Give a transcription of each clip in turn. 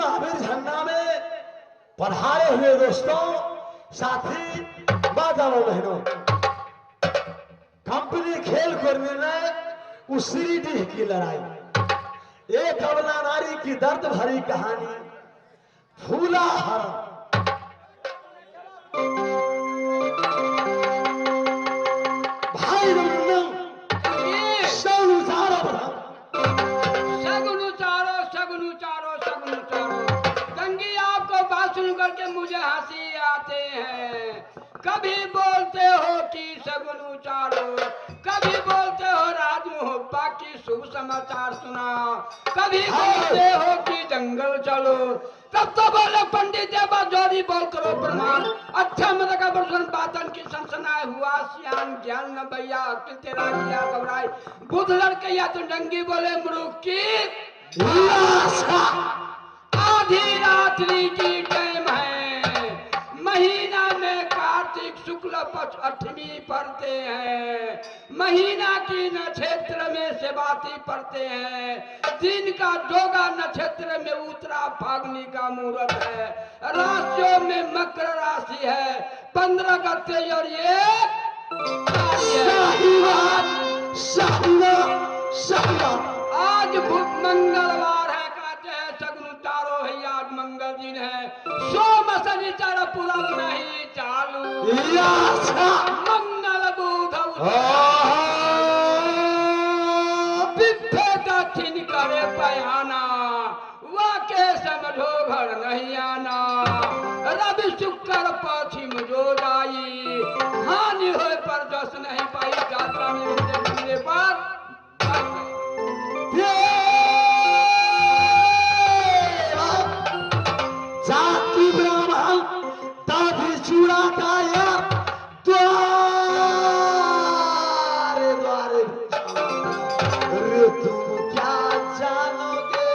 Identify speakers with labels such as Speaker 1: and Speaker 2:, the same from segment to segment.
Speaker 1: महावीर झंडा में पधारे हुए दोस्तों, साथी, बाजारों बहनों, कंपनी खेल को निर्णय उसीडीह की लड़ाई, एक अबला नारी की दर्द भरी कहानी, फूला हरण। भाई
Speaker 2: सुन करके मुझे हंसी आते हैं। कभी बोलते हो कि सगुन उचारो, कभी बोलते हो राज मुहब्बा की शुभ समाचार सुनाओ, कभी बोलते हो कि जंगल चलो। तब तो बोले पंडित देवा जोरी बोल करो प्रमाण। अच्छा मत का बर्सन बातन की सनसनाए हुआ सियान ज्ञान न भैया कि तेरा किया घबराए। बुध लड़के या तो डंगी बोले मृग की आधी रात्रि की टाइम है, महीना में कार्तिक शुक्ल पक्ष 8वीं पढ़ते हैं, महीना की नक्षत्र में सेवाती पढ़ते हैं, दिन का जोगा नक्षत्र में उत्तरा फागुनी का मुहूर्त है, राशियों में मकर राशि है, 15 गते और ये आज मंगलवार है, कहते हैं सगुन चारो है, आज मंगल दिन है, सोम शनिचर पूरा नहीं चालू, मंगल बुध बिफे दक्षिण करे पयाना, वाके समझो घर नहीं आना, रवि शुक्र पश्चिम जो जाई, हानि हो पर जस नहीं पाई, यात्रा में मिलने पर
Speaker 1: जाति ब्राह्मण ताभी चूड़ा का यार द्वारे द्वारे रे तुम क्या जानोगे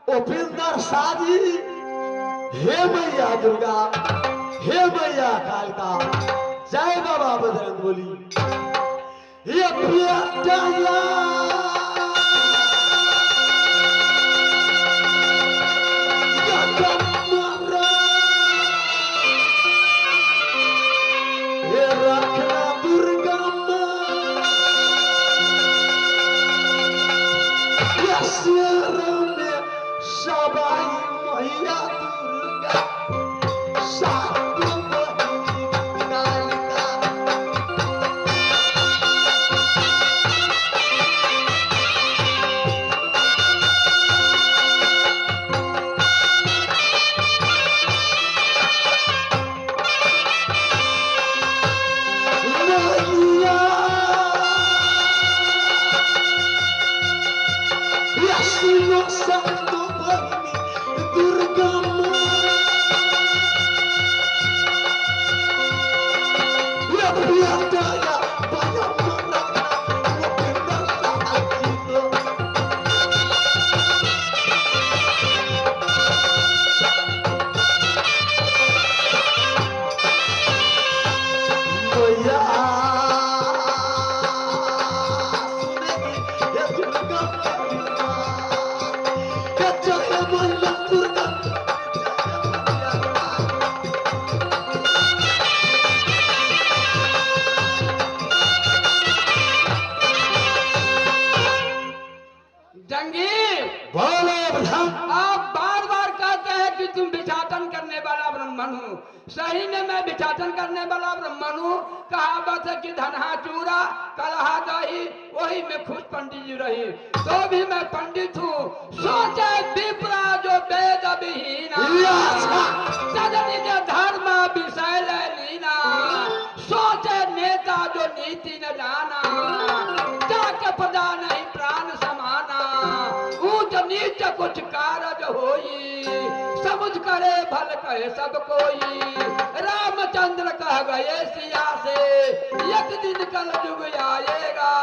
Speaker 1: उपिंदर शादी। हे मैया दुर्गा, हे मैया कालिका, जय बाबा बजरंग बली। ये प्रिया डाला ये रखना दुर्गा सबाई मैया दुर्गा
Speaker 2: आप बार बार कहते हैं कि तुम भिक्षाटन करने वाला ब्राह्मण हो। सही में मैं भिक्षाटन करने वाला ब्राह्मण हूँ। कहावत है कि धनहा चूरा कलहा दही, वही में खुश पंडित जी रही। तो भी मैं पंडित हूँ। सोचे विप्रा जो वेद विहीना, सजनी के धर्म विषय लीना। सोचे नेता जो नीति न जाना, जाके प्रजा नहीं प्राण समाना। ऊंच नीच कुछ कारज होई, समझ करे भल कहे सब कोई। रामचंद्र कह गए सिया से, एक दिन कल युग आएगा।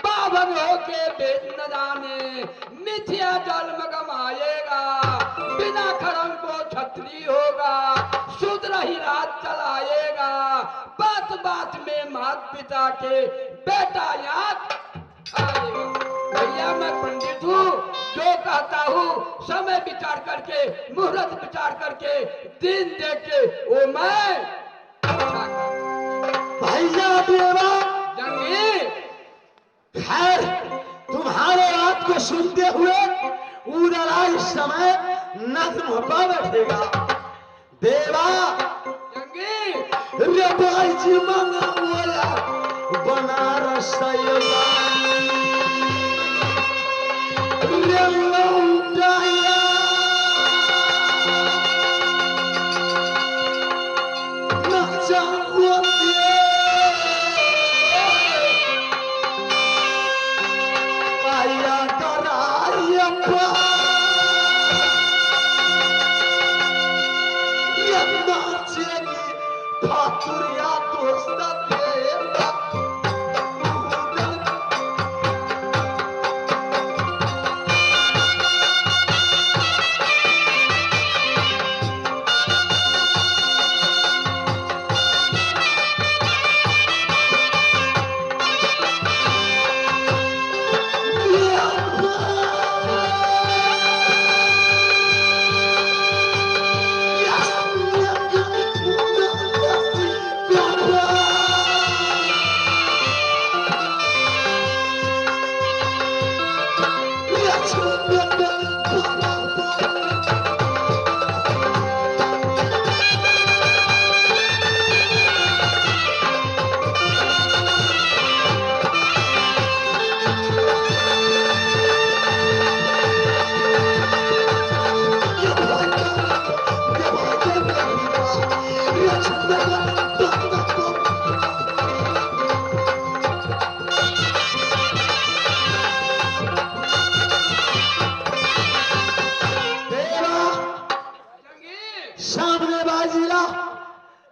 Speaker 2: बावन होके वेद न जाने, मिथ्या जन्म गमाएगा। बिना खरम को छत्री होगा, शूद्र ही राज चलाएगा। बात बात में माता पिता के बेटा याद आएगा। भैया मैं पंडित हूँ, जो कहता हूँ समय विचार करके, मुहूर्त विचार करके, दिन देख के वो मैं
Speaker 1: भैया देवा
Speaker 2: जंगी।
Speaker 1: खैर तुम्हारे बात को सुनते हुए उदरा इस समय नग्न होकर बैठेगा। देवा
Speaker 2: जंगी
Speaker 1: रे भाई जी मंगा बोला बनारस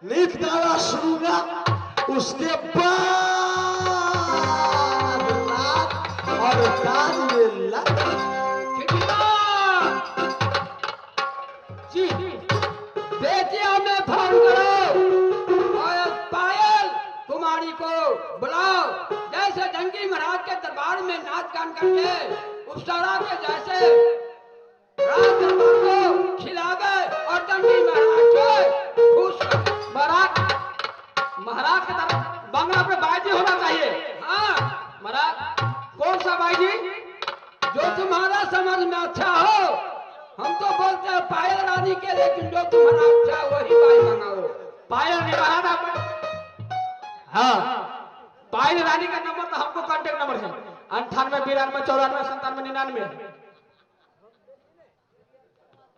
Speaker 1: नित गाना सुनूंगा, उसके बाद रात और काज में लग
Speaker 2: जी बेटिया में फोन करो और पायल कुमारी को बुलाओ। जैसे जंगी महाराज के दरबार में नाच गान करके उपसारा के जैसे राज दरबार को खिलावे और जंगी महाराज को खुश महाराज के तरफ बंगला पे बाईजी होना चाहिए। हाँ महाराज, कौन सा बाईजी? जो तुम्हारा समझ में अच्छा हो। हम तो बोलते हैं पायल रानी के, लेकिन जो तुम्हारा अच्छा वही बाई मंगाओ। पायल रानी महाराज आप? हाँ, पायल रानी का नंबर तो हमको कांटेक्ट नंबर है 98 92 94 97 99।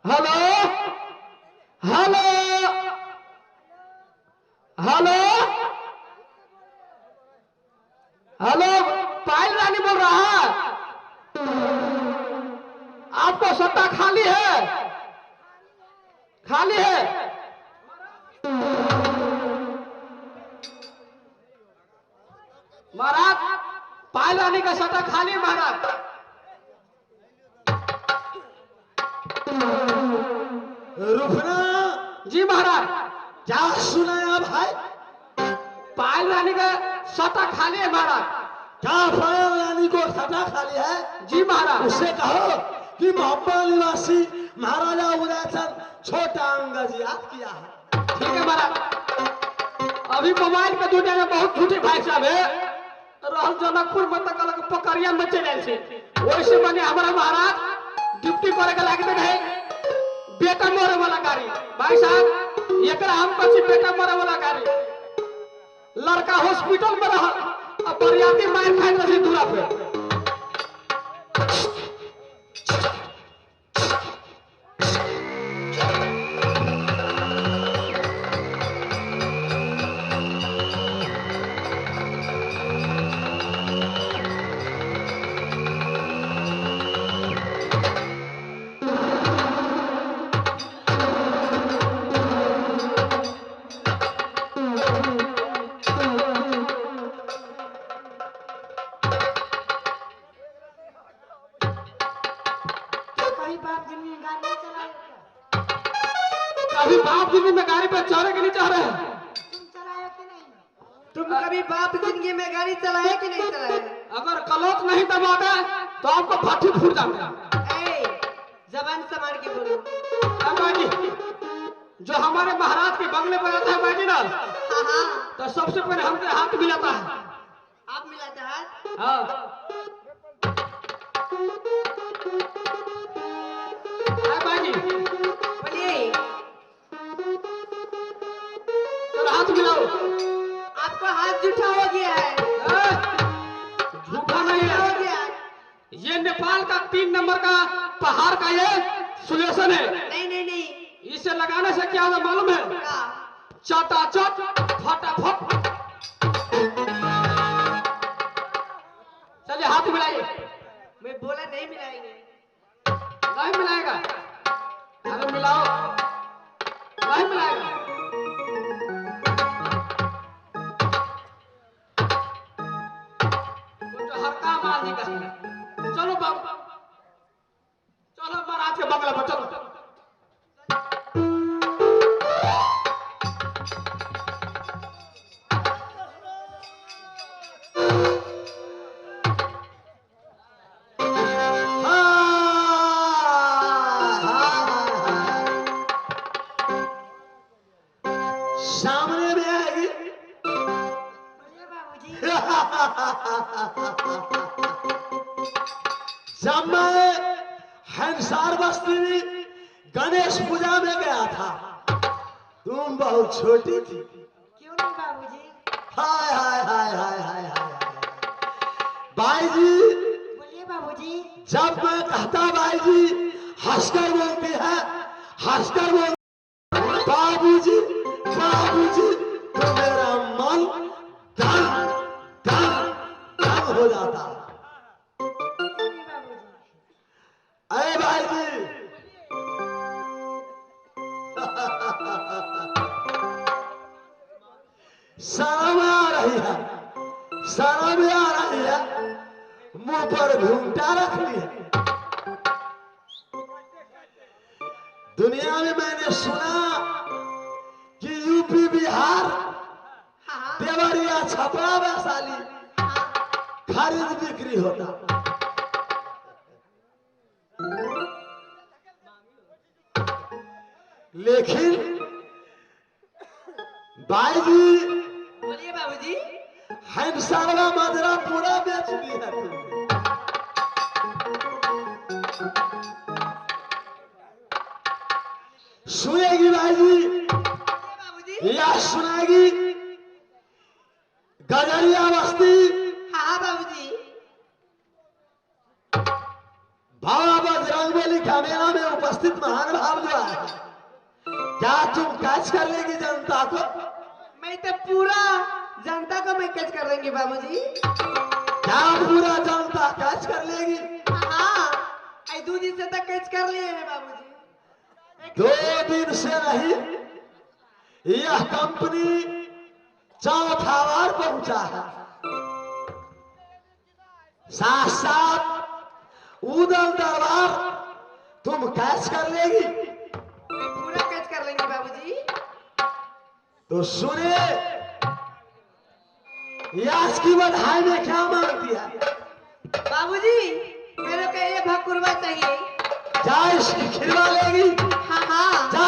Speaker 2: हेलो हेलो हेलो हेलो, पायल रानी बोल रहा है। आपको सत्ता खाली है? खाली है? महाराज पायल रानी का सत्ता खाली है महाराज।
Speaker 1: रुकना
Speaker 2: जी महाराज।
Speaker 1: क्या सुनाया भाई?
Speaker 2: पायल रानी का सत्ता खाली है महाराज।
Speaker 1: क्या पायल रानी को सटा खाली है?
Speaker 2: जी महाराज।
Speaker 1: उससे कहो कि मोहब्बत निवासी महाराजा उदयचंद छोटा अंगज याद किया है।
Speaker 2: ठीक है महाराज। अभी मोबाइल के दुनिया में बहुत झूठे भाई साहब है। रहल जनकपुर में तक अलग पकड़िया में चले से वैसे बने हमारा महाराज ड्यूटी करे के लागे रहे बेटा मरे वाला गाड़ी। भाई साहब एकरा हम कछि बेटा मरे वाला गाड़ी लड़का हॉस्पिटल में रहा अब बरियाती मार खाए रही दूरा पे। अभी बाप जिंदगी में गाड़ी पे चढ़े के नहीं चाह रहे हैं।
Speaker 3: तुम कभी बाप जिंदगी में गाड़ी चलाए कि नहीं चलाए?
Speaker 2: अगर कलोक नहीं दबाओगे तो आपको फाटी फूट जाएगा।
Speaker 3: जबान संभाल के बोलो।
Speaker 2: बाजी जो हमारे महाराज के बंगले पर आता है बाजी ना
Speaker 3: हाँ
Speaker 2: तो सबसे पहले हमसे हाथ मिलाता है।
Speaker 3: आप मिलाते हाथ?
Speaker 2: हाँ बाजी
Speaker 3: बोलिए।
Speaker 2: चलो हाथ मिलाओ।
Speaker 3: आपका हाथ जूठा हो गया है।
Speaker 2: झूठा नहीं
Speaker 3: हो
Speaker 2: है।
Speaker 3: गया।
Speaker 2: ये नेपाल का 3 नंबर का पहाड़ का ये सुलेशन है।
Speaker 3: नहीं नहीं नहीं।
Speaker 2: इसे लगाने से क्या होगा मालूम है?
Speaker 3: क्या?
Speaker 2: चटाचट फटाफट। चलिए हाथ मिलाइए।
Speaker 3: मैं बोला नहीं मिलाएंगे।
Speaker 2: नहीं मिलाएगा? अरे मिलाओ। नहीं मिलाएगा? तो हर काम आदमी का है। चलो बाबू चलो महाराज के बंगला पर चलो।
Speaker 1: सामने में आएगी।
Speaker 3: बोलिए बाबूजी।
Speaker 1: जब मैं हंसार बस्ती में गणेश पूजा में गया था तुम बहुत छोटी थी।
Speaker 3: क्यों नहीं बाबूजी?
Speaker 1: हाय हाय हाय हाय हाय हाय भाई जी।
Speaker 3: बोलिए बाबूजी।
Speaker 1: जब मैं कहता भाई जी हंसकर बोलती है हंसकर बोल बाबूजी बाबूजी तो मेरा मन दंग दंग दंग हो जाता।
Speaker 3: क्यों नहीं बाबूजी?
Speaker 1: अरे भाई जी शर्म आ रही है शर्म आ रही है मुंह पर घूंघटा रख लिया। दुनिया में मैंने सुना कि यूपी बिहार
Speaker 3: हाँ
Speaker 1: देवरिया छपरा वैशाली खरीद बिक्री होता। लेकिन भाई जी
Speaker 3: बोलिए बाबूजी।
Speaker 1: हंसारवा मदरा पूरा बेच दी है तुमने। सुनेगी भाई जी
Speaker 3: बाबूजी।
Speaker 1: या सुनाएगी गजरिया बस्ती
Speaker 3: हाँ बाबूजी।
Speaker 1: भावा बजरंगबली का मेला में उपस्थित महान भाव जो है क्या तुम कैच कर लेगी जनता को?
Speaker 3: मैं तो पूरा जनता को मैं कैच कर लेंगे बाबूजी।
Speaker 1: क्या पूरा जनता कैच कर लेगी?
Speaker 3: हाँ आई 2 दिन से तक कैच कर लिए हैं बाबूजी।
Speaker 1: 2 दिन से नहीं यह कंपनी चौथा बार पहुंचा है। साथ साथ उदल दरबार तुम कैच कर लेगी?
Speaker 3: मैं पूरा कैच कर लेंगे बाबूजी।
Speaker 1: तो सुने यास की बधाई में क्या मांगती है?
Speaker 3: बाबूजी मेरे को ये भकुरवा चाहिए।
Speaker 1: जा इसकी खिलवा लेगी।
Speaker 3: हाँ हाँ
Speaker 1: जा,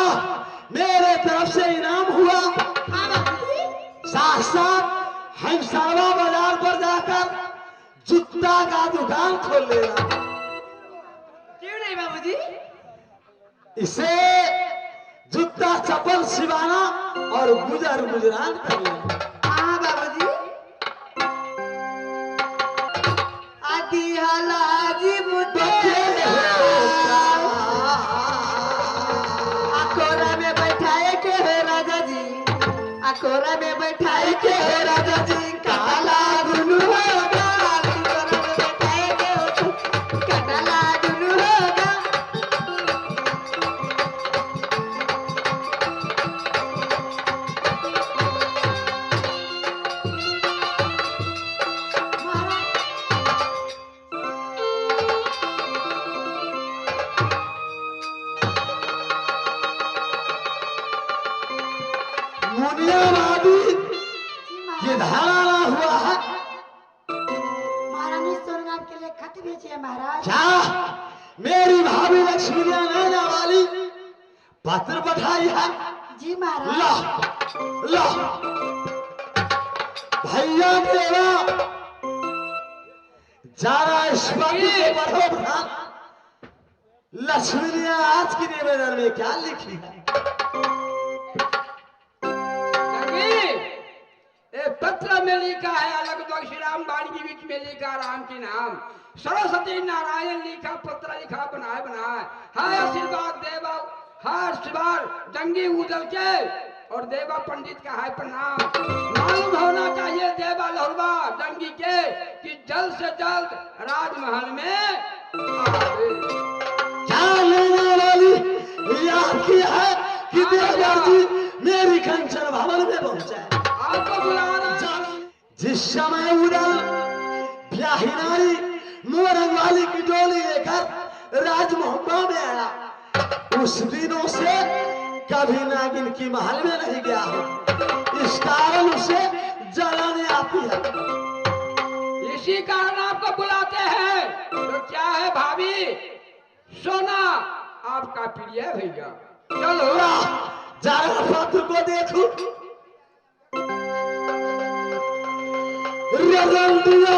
Speaker 1: मेरे तरफ से इनाम हुआ।
Speaker 3: हाँ बाबूजी।
Speaker 1: साथ साथ हम सरवा बाजार पर जाकर जूता का दुकान खोल लेना।
Speaker 3: क्यों नहीं बाबूजी?
Speaker 1: इसे जूता चप्पल सिवाना और गुजर गुजरान कर लेना।
Speaker 3: हाँ बाबूजी। आदि हालाजी मुझे अकोरा में बैठाए के है राजा जी, अकोरा में बैठाए के है राजा जी, काला दुनु होगा, अकोरा में बैठाए के हो काला दुनु होगा।
Speaker 1: मुनियावादी ये धारा ना हुआ है।
Speaker 3: महारानी सोनगाम के लिए खत भेजिए महाराज।
Speaker 1: क्या मेरी भाभी लक्ष्मी नैना वाली पत्र पठाई है?
Speaker 3: जी महाराज।
Speaker 1: ला ला भैया देवा जरा इस पत्र को पढ़ो ध्यान। लक्ष्मी ने आज की निवेदन में क्या लिखी है?
Speaker 2: पत्र में लिखा है अलग अलग श्री राम बाणी के बीच में लिखा राम के नाम, सरस्वती नारायण लिखा, पत्र लिखा, बनाए बनाए, हाय आशीर्वाद देवा, हाय आशीर्वाद जंगी उदल के और देवा पंडित का है प्रणाम। मालूम होना चाहिए देवा लहुरवा जंगी के कि जल्द से जल्द राजमहल में आवे।
Speaker 1: क्या लेने वाली याद की है कि देवा जी मेरी कंचन भवन में पहुंचा है।
Speaker 2: आपको बुलाना
Speaker 1: जिस समय उड़ल ब्याही नारी मोरंग वाली की डोली लेकर राजमहल में आया, उस दिनों से कभी नागिन की महल में नहीं गया हूं। इस कारण उसे जलाने आती है।
Speaker 2: इसी कारण आपको बुलाते हैं। तो क्या है भाभी? सोना आपका प्रिय भैया। चलो
Speaker 1: जरा पत्र को देखो। रंडिया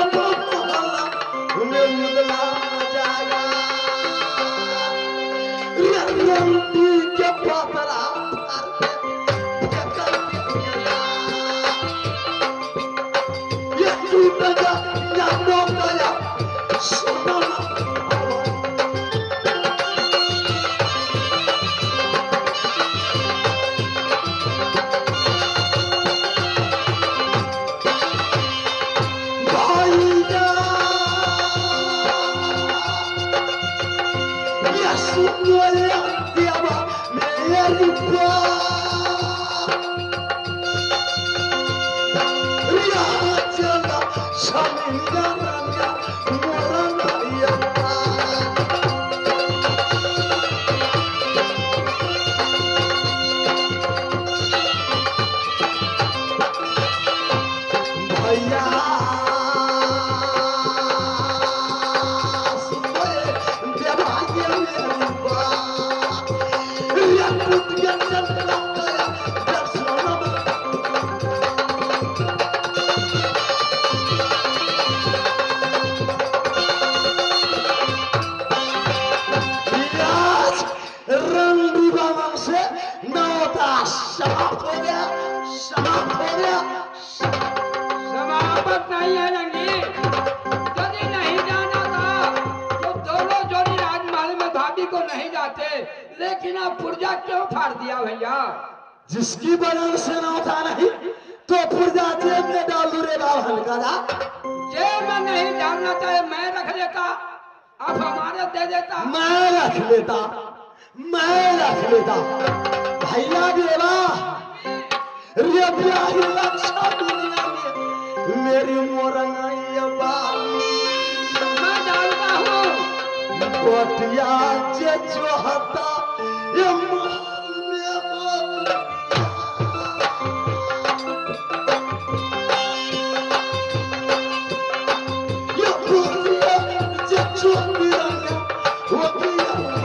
Speaker 1: उन्हें मुदला न जाएगा। रंडी के पतरा ये टूटेगा या टूटेगा सोना। समाप्त हो गया, समाप्त हो गया।
Speaker 2: समाप्त नहीं है रंगी। यदि नहीं जाना था तो दोनों जोड़ी राजमहल में भाभी को नहीं जाते, लेकिन अब पुर्जा क्यों फाड़ दिया भैया?
Speaker 1: जिसकी बगल से नौता नहीं तो पुर्जा जेब में डाल दू रे बाबा हल्का जा।
Speaker 2: जेब में नहीं डालना चाहे मैं रख लेता, आप हमारे दे देता।
Speaker 1: मैं रख लेता, मैं रख लेता। भैया देवा रे प्यारी लक्षा दुनिया में मेरी मोरंगाई बाली
Speaker 2: मैं जानता हूँ
Speaker 1: बटिया जे जोहता ये महल में हो। तिरंगा वो तिरंगा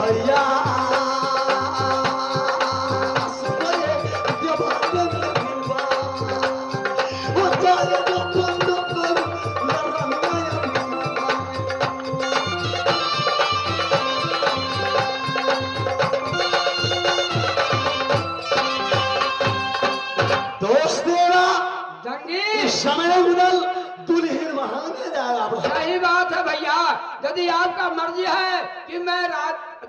Speaker 1: भैया सुनिए जब आनंद मिलवा वो तारे को बंद कर लड़ाया दोस्त तेरा
Speaker 2: जंगी
Speaker 1: इस समय उड़ल दुल्हन वहां में जाएगा
Speaker 2: सही बात है भैया। यदि आपका मर्जी है कि मैं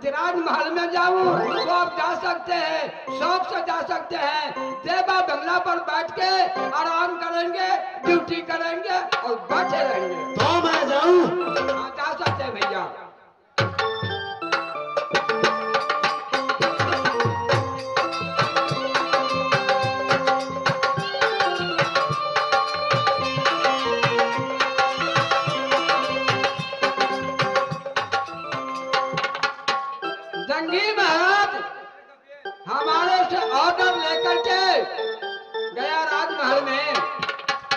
Speaker 2: राजमहल में जाऊं तो आप जा सकते हैं, शौक से जा सकते हैं। देवा बंगला पर बैठ के आराम करेंगे, ड्यूटी करेंगे और बैठे रहेंगे।
Speaker 1: तो मैं जाऊं
Speaker 2: हाँ, जा सकते हैं भैया। जंगी महाराज हमारे से ऑर्डर लेकर के गया राजमहल में।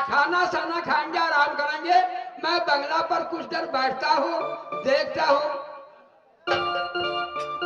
Speaker 2: खाना साना खाएंगे, आराम करेंगे। मैं बंगला पर कुछ देर बैठता हूँ, देखता हूँ